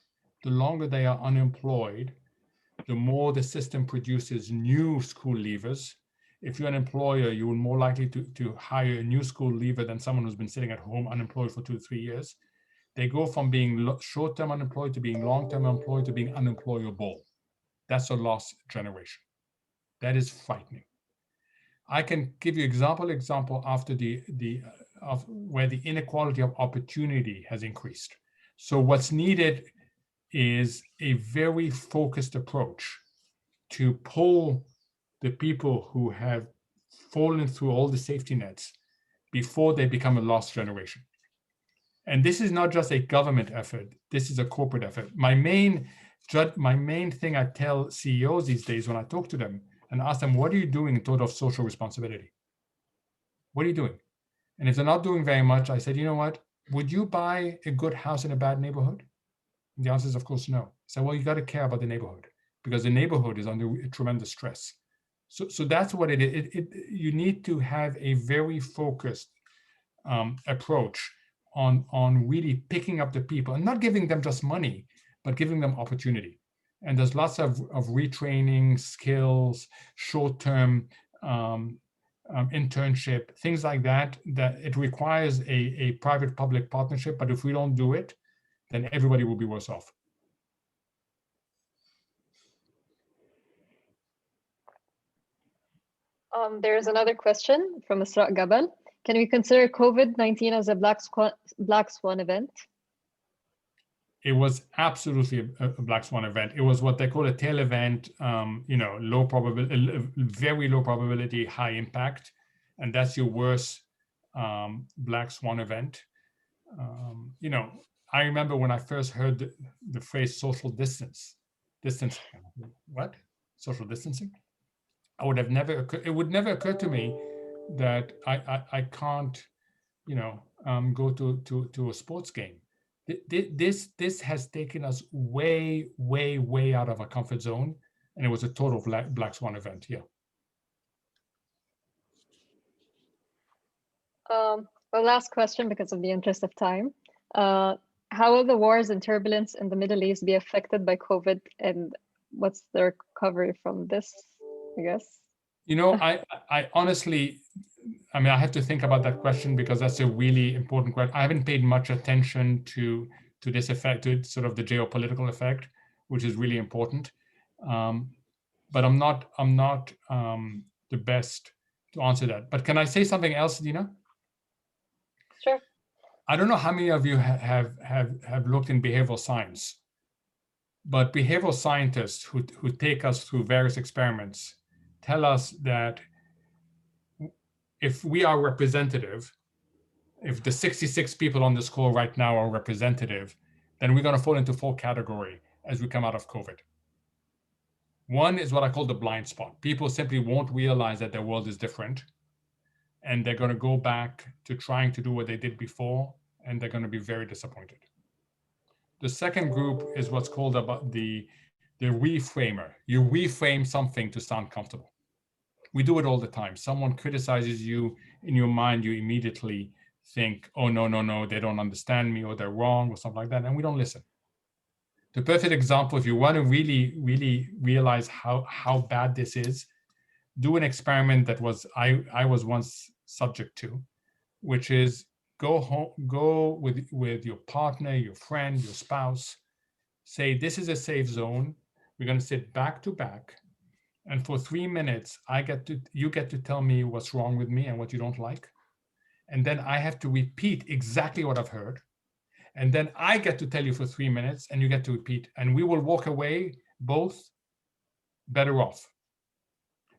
The longer they are unemployed, the more the system produces new school leavers. If you're an employer, you're more likely to hire a new school leaver than someone who's been sitting at home unemployed for 2 to 3 years. They go from being short-term unemployed to being long-term unemployed to being unemployable. That's a lost generation. That is frightening. I can give you example after of where the inequality of opportunity has increased. So what's needed is a very focused approach to pull the people who have fallen through all the safety nets before they become a lost generation. And this is not just a government effort. This is a corporate effort. My main thing I tell CEOs these days when I talk to them and ask them, what are you doing in terms of social responsibility? What are you doing? And if they're not doing very much, I said, you know what? Would you buy a good house in a bad neighborhood? And the answer is, of course, no. So, well, you got to care about the neighborhood because the neighborhood is under tremendous stress. So that's what it is. You need to have a very focused approach on really picking up the people and not giving them just money, but giving them opportunity. And there's lots of retraining, skills, short-term internship, things like that, that it requires a private-public partnership. But if we don't do it, then everybody will be worse off. There's another question from Isra Gabal. Can we consider COVID-19 as a black swan event? It was absolutely a black swan event. It was what they call a tail event, low probability, very low probability, high impact. And that's your worst black swan event. I remember when I first heard the phrase social distancing. What? Social distancing? It would never occur to me that I can't, go to a sports game. This has taken us way, way, way out of our comfort zone, and it was a total black swan event here. Well, last question because of the interest of time. How will the wars and turbulence in the Middle East be affected by COVID, and what's the recovery from this, I guess? I honestly, I have to think about that question because that's a really important question. I haven't paid much attention to this effect, to sort of the geopolitical effect, which is really important. But I'm not the best to answer that. But can I say something else, Dina? Sure. I don't know how many of you have looked in behavioral science, but behavioral scientists who take us through various experiments tell us that if we are representative, if the 66 people on this call right now are representative, then we're going to fall into 4 categories as we come out of COVID. One is what I call the blind spot. People simply won't realize that their world is different, and they're going to go back to trying to do what they did before, and they're going to be very disappointed. The second group is what's called about the reframer. You reframe something to sound comfortable. We do it all the time. Someone criticizes you, in your mind, you immediately think, oh, no, they don't understand me, or they're wrong, or something like that, and we don't listen. The perfect example, if you want to really, really realize how bad this is, do an experiment that I was once subject to, which is go with your partner, your friend, your spouse, say, this is a safe zone. We're going to sit back to back. And for 3 minutes, you get to tell me what's wrong with me and what you don't like. And then I have to repeat exactly what I've heard. And then I get to tell you for 3 minutes and you get to repeat. And we will walk away both better off.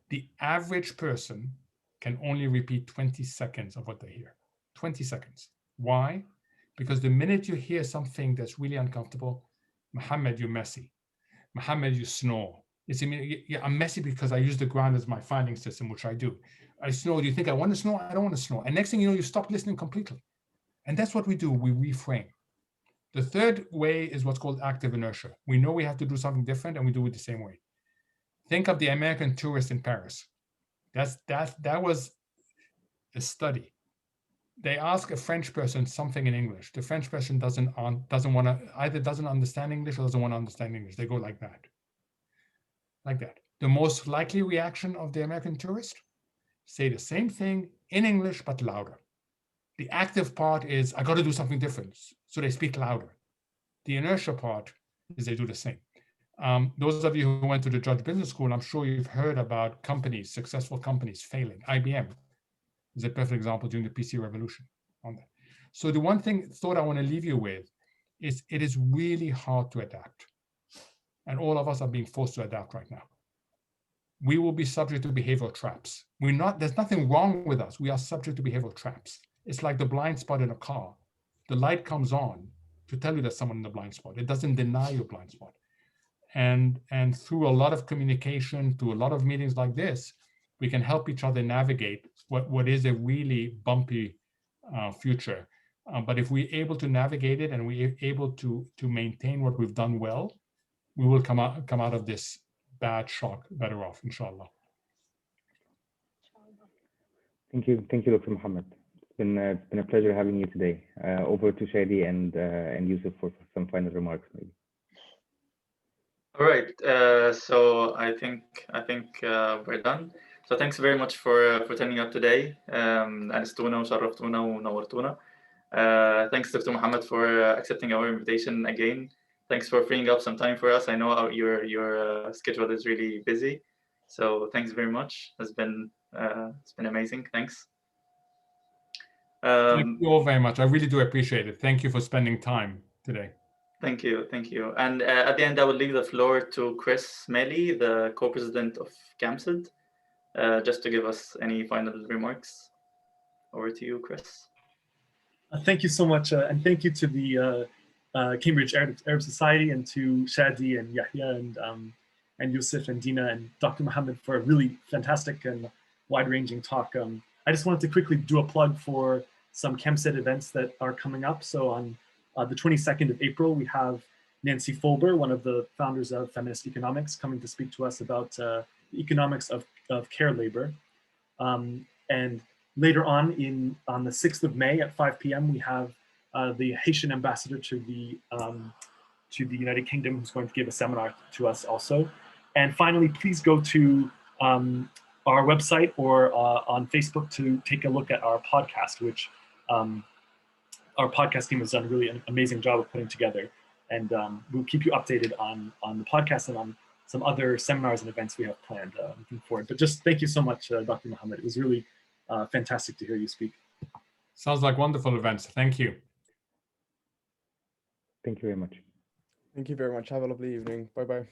The average person can only repeat 20 seconds of what they hear. 20 seconds. Why? Because the minute you hear something that's really uncomfortable, Mohamed, you're messy. Mohamed, you snore. I'm messy because I use the ground as my finding system, which I do. I snore. Do you think I want to snore? I don't want to snore. And next thing you know, you stop listening completely. And that's what we do. We reframe. The third way is what's called active inertia. We know we have to do something different, and we do it the same way. Think of the American tourist in Paris. That was a study. They ask a French person something in English. The French person doesn't understand English or doesn't want to understand English. They go like that. Like that. The most likely reaction of the American tourist, say the same thing in English, but louder. The active part is, I got to do something different. So they speak louder. The inertia part is they do the same. Those of you who went to the Judge Business School, I'm sure you've heard about companies, successful companies failing. IBM is a perfect example during the PC revolution on that. So the one thought I want to leave you with is it is really hard to adapt. And all of us are being forced to adapt right now. we will be subject to behavioral traps. There's nothing wrong with us. We are subject to behavioral traps. It's like the blind spot in a car. The light comes on to tell you there's someone in the blind spot. It doesn't deny your blind spot. And through a lot of communication, through a lot of meetings like this, we can help each other navigate what is a really bumpy future. But if we're able to navigate it and we're able to maintain what we've done well, we will come out of this bad shock better off, inshallah. Thank you, Dr. Mohamed. It's been a pleasure having you today. Over to Shadi and Yusuf for some final remarks, maybe. All right. So I think we're done. So thanks very much for turning up today. أنستونا وشرفتونا ونورتونا. Thanks, Dr. Mohamed, for accepting our invitation again. Thanks for freeing up some time for us. I know your schedule is really busy. So thanks very much. It's been amazing. Thanks. Thank you all very much. I really do appreciate it. Thank you for spending time today. Thank you. And at the end, I will leave the floor to Chris Melly, the co-president of CAMSED, just to give us any final remarks. Over to you, Chris. Thank you so much, and thank you to the Cambridge Arab Society, and to Shadi and Yahya and Yusuf and Dina and Dr. Mohamed for a really fantastic and wide-ranging talk. I just wanted to quickly do a plug for some CAMSED events that are coming up. So on the 22nd of April, we have Nancy Folber, one of the founders of Feminist Economics, coming to speak to us about the economics of care labor. And later on the 6th of May at 5 p.m., we have the Haitian ambassador to the United Kingdom, who's going to give a seminar to us also. And finally, please go to our website or on Facebook to take a look at our podcast, which our podcast team has done really an amazing job of putting together. And we'll keep you updated on the podcast and on some other seminars and events we have planned looking forward. But just thank you so much, Dr. Mohamed. It was really fantastic to hear you speak. Sounds like wonderful events. Thank you. Thank you very much. Thank you very much. Have a lovely evening. Bye-bye.